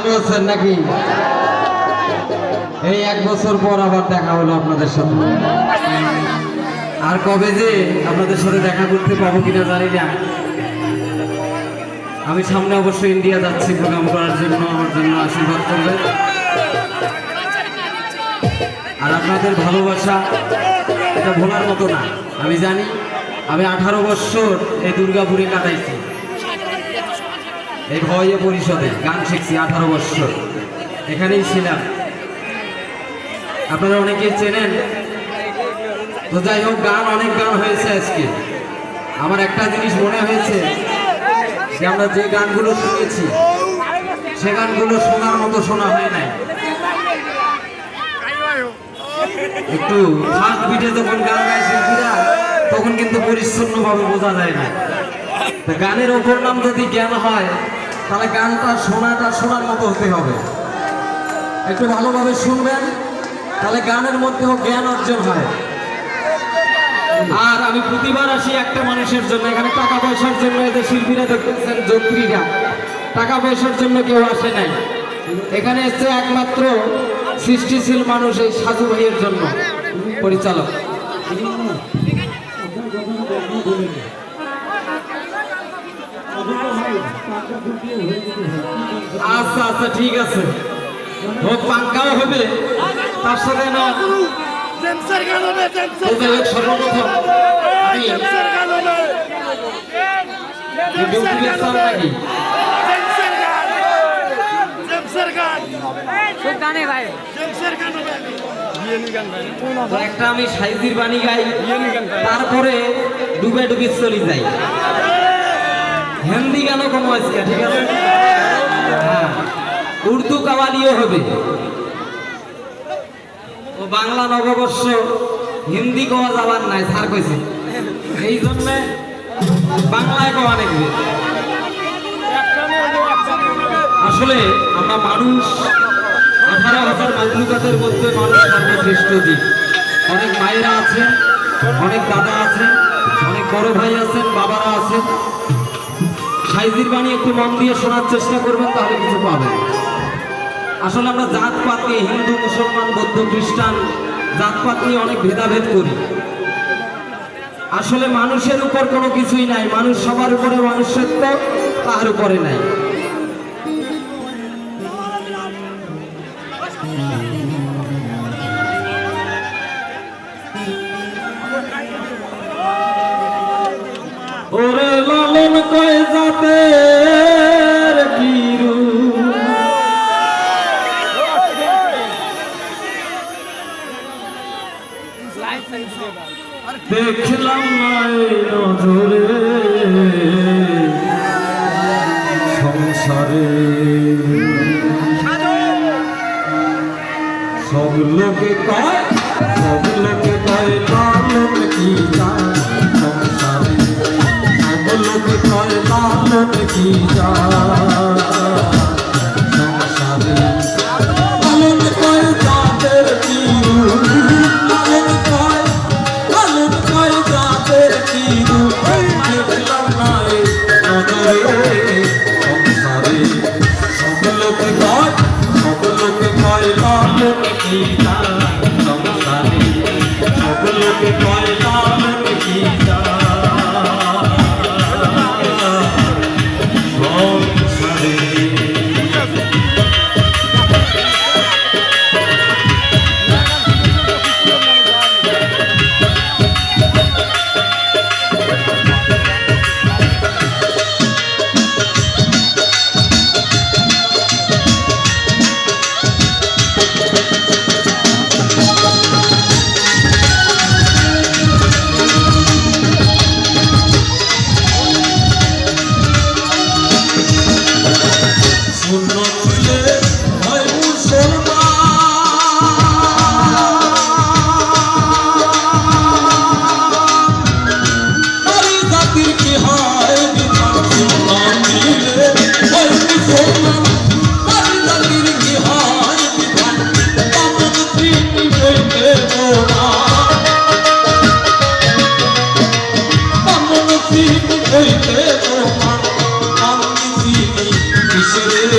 ভালো আছেন নাকি? এই 1 বছর পর আবার দেখা হলো আপনাদের সাথে। আর কবে যে আপনাদের সাথে দেখা করতে পাবো কিনা জানি না। আমি সামনে অবশ্যই ইন্ডিয়া যাচ্ছি প্রোগ্রাম করার জন্য, আমার জন্য আশীর্বাদ করবেন। আর আপনাদের ভালোবাসা এটা ভোলার মতো না। আমি জানি আমি 18 বছর এই দুর্গাপুরে কাটাইছি, এই ভয়ে পরিষদে গান শিখছি 18 বছর, এখানেই ছিলাম। আপনারা অনেকেই চেনেন তো। যাই হোক, গান অনেক গান হয়েছে আজকে। আমার একটা জিনিস মনে হয়েছে যে আমরা যে গানগুলো শুনেছি সে গানগুলো শোনার মতো শোনা হয় নাই। একটু ফাস্ট বিটে যখন গান গায় শিল্পীরা তখন কিন্তু পরিচ্ছন্নভাবে বোঝা যায় না। গানের ওপর নাম যদি জ্ঞান হয় তাহলে গানটা শোনার মতো হতে হবে। একটু ভালোভাবে শুনবেন, তাহলে গানের মধ্যেও জ্ঞান অর্জন হয়। আর আমি প্রতিবার আসি একটা মানুষের জন্য, এখানে টাকা পয়সার জন্য এদের শিল্পীরা দেখতেছেন, যন্ত্রীরা টাকা পয়সার জন্য কেউ আসে নাই। এখানে এসছে একমাত্র সৃষ্টিশীল মানুষ এই সাজু ভাইয়ের জন্য, পরিচালক। আচ্ছা আচ্ছা, ঠিক আছে, হোক, পাঙ্কাও হবে তার সাথে না। সর্বপ্রথম আমি একটা আমি সাইজির বাণী গাই, তারপরে ডুবে ডুবে চলে যাই। হিন্দি গানও কম আজকে, ঠিক আছে? হ্যাঁ, উর্দু কাওয়ালিও হবে। ও বাংলা নববর্ষ হিন্দি কোয়া যাবার নাই, স্যার কইছে, এই জন্য বাংলায় কোয়া নেবে। আসলে আমরা মানুষ, 18,000 মাতৃকাদের মধ্যে মানুষ সর্বশ্রেষ্ঠ জীব। অনেক মায়েরা আছেন, অনেক দাদা আছেন, অনেক বড় ভাই আছেন, বাবারা আছেন। সাইজির বাণী একটু মন দিয়ে শোনার চেষ্টা করবেন, তাহলে কিছু পাবেন। আসলে আমরা জাতপাত নিয়ে, হিন্দু মুসলমান বৌদ্ধ খ্রিস্টান জাতপাত নিয়ে অনেক ভেদাভেদ করি। আসলে মানুষের উপর কোনো কিছুই নাই, মানুষ সবার উপরে মনুষ্যত্ব, তার উপরে নাই। ওরে লালন কয় জাতের কিরু, দেখলাম নাই নজরে সংসারে। সব লোকে কয় লালন কি যায় সংসারে, সব লোকে কয় লালন কি যায় সংসারে। লালন কয় জাতের কিরু, লালন কয় জাতের কিরু, দেখলাম নাই নজরে সংসারে। সব লোকে কয় লালন কি যায় সংসারে, সব লোকে কয় লালন কি যায় সংসারে। হইতে তোমার আমি চিনি কিসের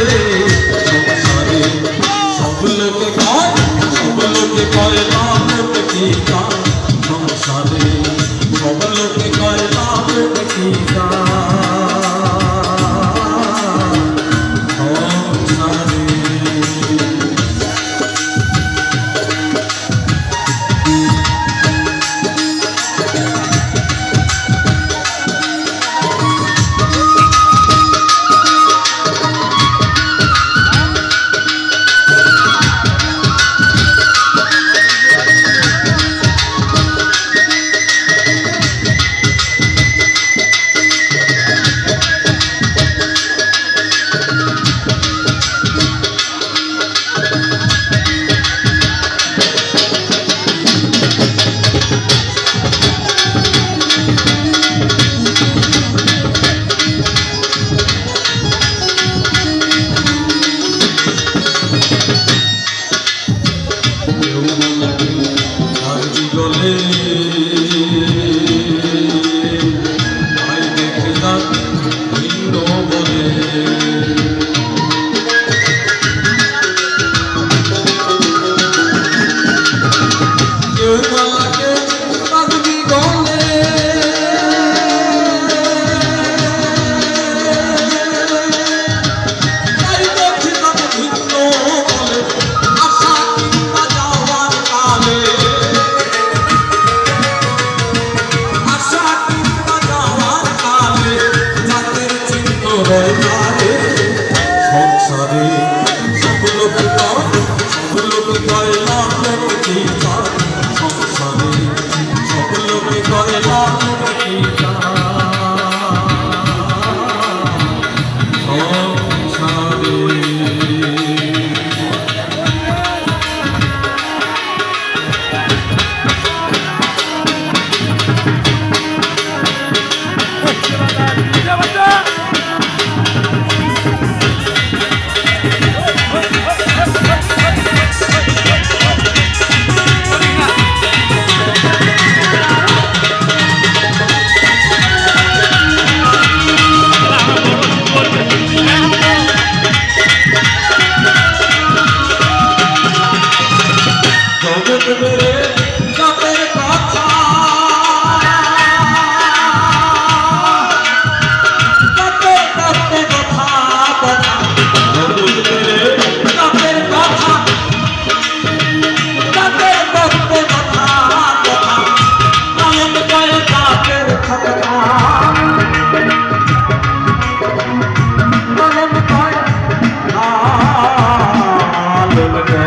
বলবো